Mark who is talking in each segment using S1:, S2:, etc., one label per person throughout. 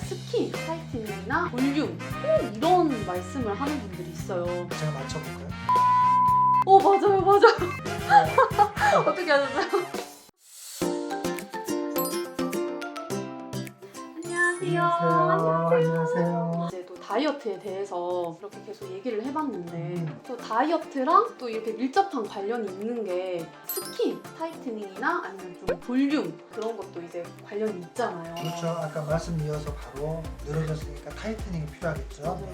S1: 스킨, 타이트닝이나 볼륨 꼭 이런 말씀을 하는 분들이 있어요.
S2: 제가 맞춰볼까요?
S1: 맞아요. 어떻게 하셨어요?
S2: 안녕하세요.
S1: 이제 또 다이어트에 대해서 이렇게 계속 얘기를 해봤는데 또 다이어트랑 또 이렇게 밀접한 관련이 있는 게 스킨, 타이트닝이나 아니면 좀 볼륨 그런 것도 이제 관련이 있잖아요.
S2: 그렇죠. 아까 말씀 이어서 바로 늘어졌으니까 타이트닝이 필요하겠죠.
S1: 맞아요.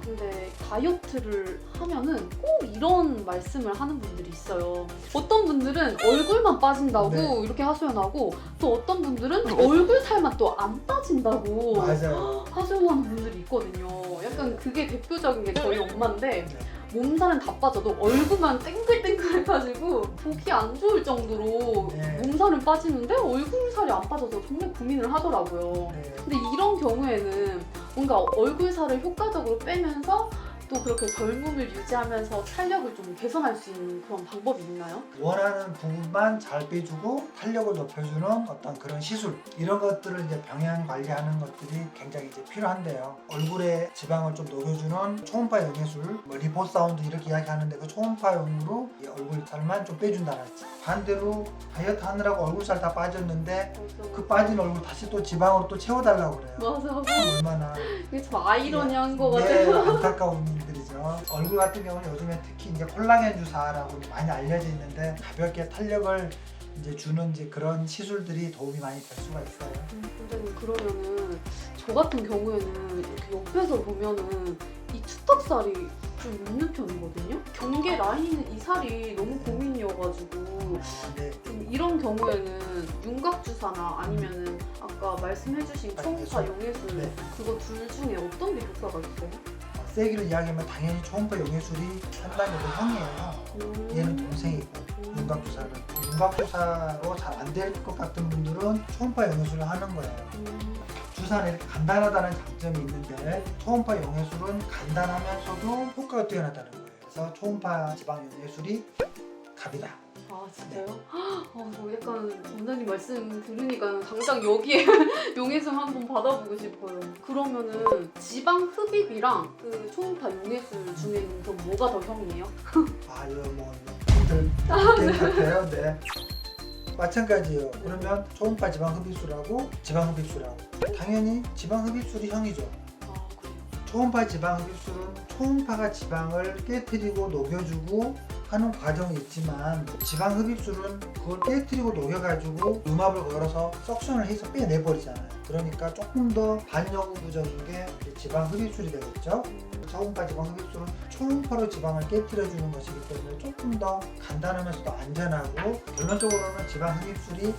S1: 근데 다이어트를 하면은 꼭 이런 말씀을 하는 분들이 있어요. 어떤 분들은 얼굴만 빠진다고
S2: 네.
S1: 이렇게 하소연하고 또 어떤 분들은 얼굴 살만 또 안 빠진다고
S2: 맞아요.
S1: 하소연하는 분들이 있거든요. 약간 그게 대표적인 게 저희 엄마인데
S2: 네.
S1: 몸살은 다 빠져도 얼굴만 땡글땡글해가지고 보기 안 좋을 정도로
S2: 네.
S1: 몸살은 빠지는데 얼굴 살이 안 빠져서 정말 고민을 하더라고요.
S2: 네.
S1: 근데 이런 경우에는 뭔가 얼굴 살을 효과적으로 빼면서 또 그렇게 젊음을 유지하면서 탄력을 좀 개선할 수 있는 그런 방법이 있나요?
S2: 원하는 부분만 잘 빼주고 탄력을 높여주는 어떤 그런 시술 이런 것들을 이제 병행 관리하는 것들이 굉장히 이제 필요한데요. 얼굴에 지방을 좀 녹여주는 초음파 영해술, 뭐 리포사운드 이렇게 이야기하는데 그 초음파용으로 이 얼굴 살만 좀 빼준다랄지. 반대로 다이어트 하느라고 얼굴 살 다 빠졌는데 그 빠진 얼굴 다시 또 지방으로 또 채워달라고 그래요.
S1: 맞아.
S2: 얼마나
S1: 이게 참 아이러니한 거
S2: 네,
S1: 같아요.
S2: 안타까운 일들이죠. 얼굴 같은 경우는 요즘에 특히 이제 콜라겐 주사라고 많이 알려져 있는데 가볍게 탄력을 이제 주는 이제 그런 시술들이 도움이 많이 될 수가 있어요.
S1: 선생님 그러면은 저 같은 경우에는 이렇게 옆에서 보면은 이 투턱살이 좀 있는 편이거든요. 경계 라인 이 살이 너무 고민이어가지고
S2: 네,
S1: 좀 이런 경우에는 윤곽 주사나 아니면은 아까 말씀해주신 초음파 용해술
S2: 네.
S1: 그거 둘 중에 어떤 게 효과가 있어요?
S2: 세기를 이야기하면 당연히 초음파 용해술이 상당히 더 형이에요. 얘는 동생이고 윤곽 주사는 윤곽 주사로 잘 안 될 것 같은 분들은 초음파 용해술을 하는 거예요. 주사는 이렇게 간단하다는 장점이 있는데 초음파 용해술은 간단하면서도 효과가 뛰어나다는 거예요. 그래서 초음파 지방 용해술이 갑이다.
S1: 아 진짜요? 저 약간 원장님 말씀 들으니까 당장 여기에 용해술 한번 받아보고 싶어요. 그러면은 지방 흡입이랑 그 초음파 용해술 중에는 그럼 뭐가 더 형이에요?
S2: 아 이거 뭐 힘들 게임 같아요. 네. 마찬가지예요. 그러면 초음파 지방 흡입술하고 지방 흡입술하고 당연히 지방 흡입술이 형이죠.
S1: 아 그래요?
S2: 초음파 지방 흡입술은 초음파가 지방을 깨뜨리고 녹여주고 하는 과정이 있지만 지방 흡입술은 그걸 깨뜨리고 녹여가지고 음압을 걸어서 석션을 해서 빼내버리잖아요. 그러니까 조금 더 반영구적인 게 지방 흡입술이 되겠죠. 초음파 지방 흡입술은 초음파로 지방을 깨뜨려주는 것이기 때문에 조금 더 간단하면서도 안전하고 결론적으로는 지방 흡입술이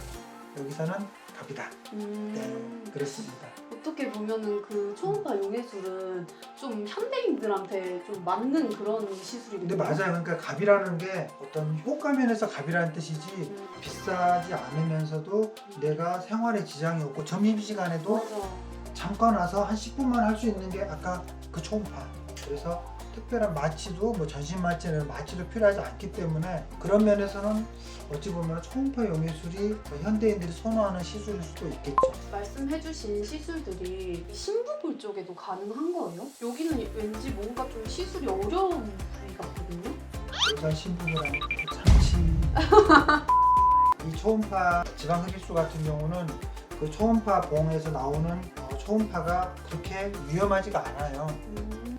S2: 여기서는 갑이다. 네, 그렇습니다.
S1: 어떻게 보면은 그 초음파 용해술은 좀 현대인들한테 좀 맞는 그런 시술이거든요.
S2: 근데 맞아요. 그러니까 갑이라는 게 어떤 효과 면에서 갑이라는 뜻이지 비싸지 않으면서도 내가 생활에 지장이 없고 점심시간에도
S1: 맞아.
S2: 잠깐 와서 한 10분만 할 수 있는 게 아까 그 초음파. 그래서 특별한 마취도 뭐 전신 마취는 마취도 필요하지 않기 때문에 그런 면에서는 어찌 보면 초음파 용해술이 현대인들이 선호하는 시술일 수도 있겠죠.
S1: 말씀해주신 시술들이 신부볼 쪽에도 가능한 거예요? 여기는 왠지 뭔가 좀 시술이 어려운 부위 같거든요?
S2: 일단 신부부랑 참치 이 초음파 지방 흡입술 같은 경우는 그 초음파 봉에서 나오는 초음파가 그렇게 위험하지가 않아요.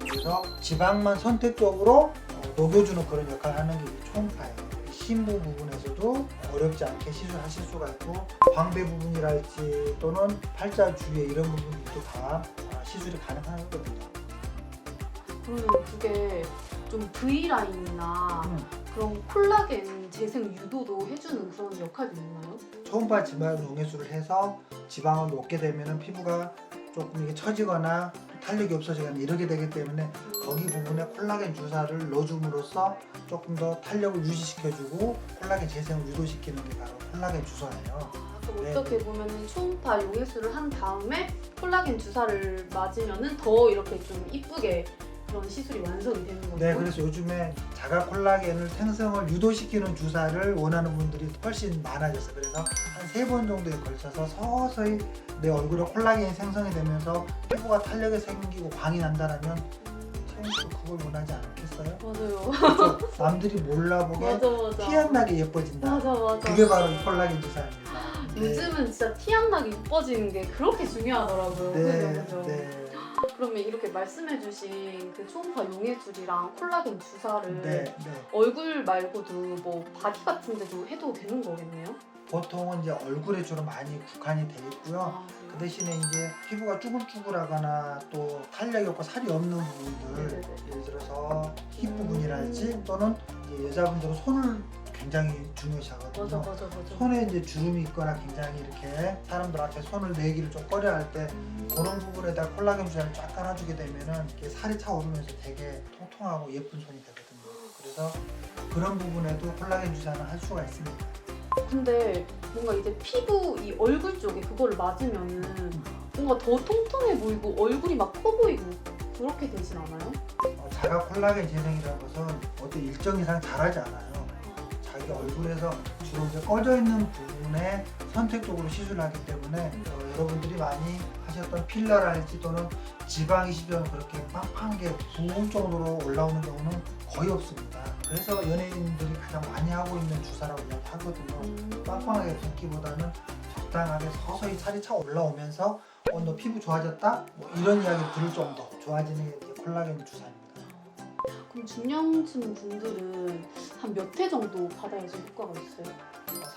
S2: 그래서 지방만 선택적으로 녹여주는 그런 역할을 하는 게 이 초음파예요. 신부 부분에서도 어렵지 않게 시술하실 수가 있고 광배 부분이랄지 또는 팔자 주위에 이런 부분들도 다 시술이 가능하거든요.
S1: 그러면 그게 좀 V라인이나 그런 콜라겐 재생 유도도 해주는 그런 역할도 있나요?
S2: 초음파 지방 용해술을 해서 지방을 녹게 되면 피부가 조금 이게 처지거나 탄력이 없어지거나 이러게 되기 때문에 거기 부분에 콜라겐 주사를 넣어줌으로써 조금 더 탄력을 유지시켜주고 콜라겐 재생을 유도시키는 게 바로 콜라겐 주사예요.
S1: 그럼
S2: 네.
S1: 어떻게 보면은 초음파 용해술을 한 다음에 콜라겐 주사를 맞으면은 더 이렇게 좀 이쁘게 그런 시술이 완성이 되는 거죠?
S2: 네, 그래서 요즘에 자가 콜라겐을 생성을 유도시키는 주사를 원하는 분들이 훨씬 많아졌어요. 그래서 한 3번 정도에 걸쳐서 서서히 내 얼굴에 콜라겐이 생성이 되면서 피부가 탄력이 생기고 광이 난다라면 채연씨도 그걸 원하지 않겠어요?
S1: 맞아요.
S2: 그렇죠? 남들이 몰라보게
S1: 맞아.
S2: 티 안 나게 예뻐진다.
S1: 맞아.
S2: 그게 바로 이 콜라겐 주사입니다. 네.
S1: 요즘은 진짜 티 안 나게 이뻐지는 게 그렇게 중요하더라고요.
S2: 네,
S1: 그죠?
S2: 네,
S1: 그러면 이렇게 말씀해주신 그 초음파 용해술이랑 콜라겐 주사를
S2: 네, 네.
S1: 얼굴 말고도 뭐 바디 같은 데도 해도 되는 거겠네요?
S2: 보통은 이제 얼굴에 주로 많이 국한이 돼 있고요.
S1: 아,
S2: 그 대신에 이제 피부가 쭈글쭈글하거나 또 탄력이 없고 살이 없는 부분들,
S1: 네네네.
S2: 예를 들어서 힙 부분이랄지 또는 이제 여자분들은 손을 굉장히 중요시하거든요.
S1: 맞아.
S2: 손에 이제 주름이 있거나 굉장히 이렇게 사람들한테 손을 내기를 좀 꺼려할 때 그런 부분에다 콜라겐 주사를 쫙 깔아주게 되면은 이렇게 살이 차오르면서 되게 통통하고 예쁜 손이 되거든요. 그래서 그런 부분에도 콜라겐 주사는 할 수가 있습니다.
S1: 근데 뭔가 이제 피부 이 얼굴 쪽에 그거를 맞으면은 뭔가 더 통통해 보이고 얼굴이 막 커 보이고 그렇게 되진 않아요?
S2: 자가 콜라겐 재생이라는 것은 어떤 일정 이상 자라지 않아요. 자기 얼굴에서 주로 이제 꺼져 있는 부분에 선택적으로 시술을 하기 때문에 여러분들이 많이 하셨던 필러랄지 또는 지방 이식은 그렇게 빵빵하게 부을 정도로 올라오는 경우는 거의 없습니다. 그래서 연예인들이 가장 많이 하고 있는 주사라고 이야기하거든요. 빵빵하게 붓기보다는 적당하게 서서히 살이 차 올라오면서 너 피부 좋아졌다? 뭐 이런 이야기를 들을 정도 좋아지는 게 이제 콜라겐 주사입니다.
S1: 그럼 중년층 분들은 한 몇 회 정도 받아야지 효과가 있어요?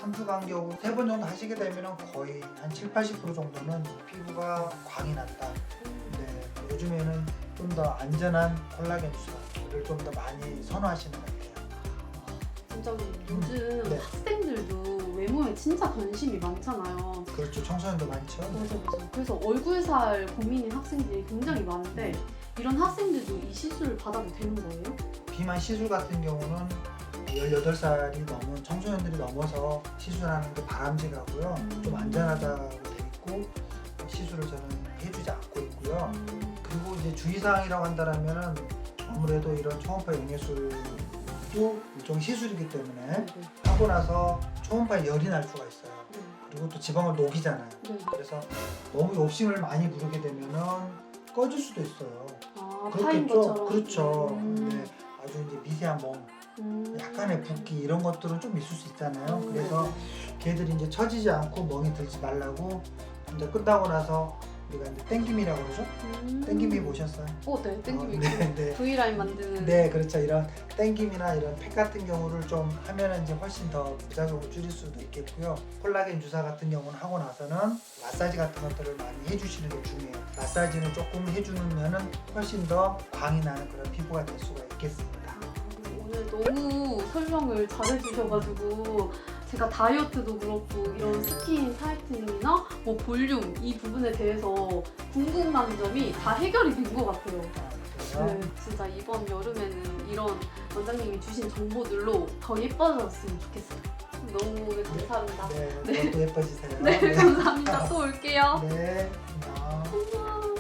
S2: 3주 간격으로 3번 정도 하시게 되면 거의 한 70~80% 정도는 피부가 광이 난다. 네, 요즘에는 좀 더 안전한 콜라겐 주사를 좀 더 많이 선호하시는 것 같아요.
S1: 진짜 요즘
S2: 네.
S1: 학생들도 외모에 진짜 관심이 많잖아요.
S2: 그렇죠. 청소년도 많죠.
S1: 맞아. 그래서 얼굴살 고민인 학생들이 굉장히 많은데 이런 학생들도 이 시술을 받아도 되는 거예요?
S2: 비만 시술 같은 경우는 18살이 넘은 청소년들이 넘어서 시술하는 게 바람직하고요. 좀 안전하다고 돼 있고 시술을 저는 해주지 않고 있고요. 그리고 이제 주의사항이라고 한다면은 아무래도 이런 초음파 용해술도 일종 시술이기 때문에 하고 나서 초음파에 열이 날 수가 있어요. 그리고 또 지방을 녹이잖아요. 그래서 너무 욕심을 많이 부르게 되면은 꺼질 수도 있어요.
S1: 아, 파인 것처럼.
S2: 그렇죠. 네, 아주 이제 미세한 멍, 약간의 붓기 이런 것들은 좀 있을 수 있잖아요. 그래서 걔들이 이제 처지지 않고 멍이 들지 말라고 이제 끝나고 나서 우리가 이제 땡김이라고 그러죠. 땡김이 보셨어요?
S1: 네, 땡김이.
S2: 네.
S1: V라인 만드는.
S2: 네, 그렇죠. 이런 땡김이나 이런 팩 같은 경우를 좀 하면은 이제 훨씬 더 부작용을 줄일 수도 있겠고요. 콜라겐 주사 같은 경우는 하고 나서는 마사지 같은 것들을 많이 해주시는 게 중요해요. 마사지는 조금 해주면은 훨씬 더 광이 나는 그런 피부가 될 수가 있겠습니다.
S1: 오늘 너무 설명을 잘해주셔가지고 제가 다이어트도 그렇고 이런 스킨 타이트닝이나 뭐 볼륨 이 부분에 대해서 궁금한 점이 다 해결이 된 것 같아요. 네, 진짜 이번 여름에는 이런 원장님이 주신 정보들로 더 예뻐졌으면 좋겠어요. 너무 감사합니다.
S2: 네, 또 예뻐지세요.
S1: 네, 감사합니다. 또 올게요.
S2: 네, 안녕.
S1: 안녕.